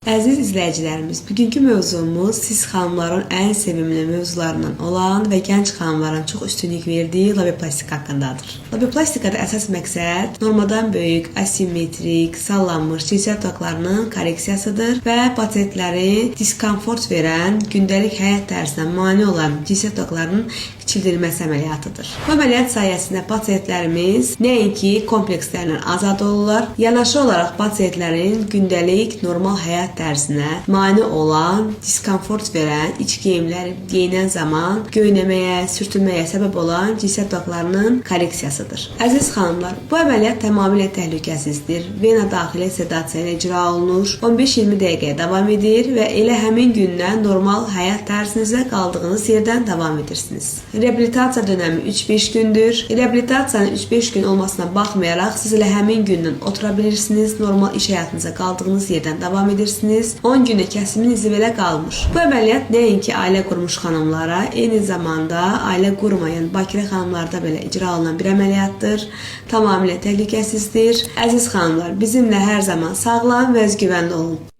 Əziz izləyicilərimiz, bugünkü mövzumuz siz xanımların ən sevimli mövzularından olan və gənc xanımların çox üstünlük verdiyi laboplastika haqqındadır. Laboplastikada əsas məqsəd normadan böyük, asimetrik, sallanmış cinsiyət otaqlarının korreksiyasıdır və pasientləri diskomfort verən, gündəlik həyat tərzinə mane olan cinsiyət otaqlarının kiçildilməsi əməliyyatıdır. Bu əməliyyat sayəsində pasientlərimiz nəinki komplekslərdən azad olurlar, yanaşı olaraq pasientlərin gündəlik normal həyat tərzinə mane olan, diskomfort verən, iç geyimləri geyinən zaman göynəməyə, sürtünməyə səbəb olan cinsiyət otaqlarının korreksiyasıdır. Əziz xanımlar, bu əməliyyat tamamilə təhlükəsizdir. Vena daxili sedasiya ilə icra olunur, 15-20 dəqiqəyə davam edir və elə həmin gündən normal həyat tərzinizə qaldığınız yerdən davam edirsiniz. Reabilitasiya dönəmi 3-5 gündür. Reabilitasiyanın 3-5 gün olmasına baxmayaraq siz elə həmin gündən otura bilirsiniz, normal iş həyatınıza qaldığınız yerdən davam edirsiniz. 10 günə kəsimin izi belə qalmış. Bu əməliyyat nəinki ailə qurmuş xanımlara, eyni zamanda ailə qurmayan bakirə xanımlarda belə icra olunan bir əməliyyatdır. Tamamilə təhlükəsizdir. Əziz xanımlar, bizimlə hər zaman sağlam və özgüvənli olun.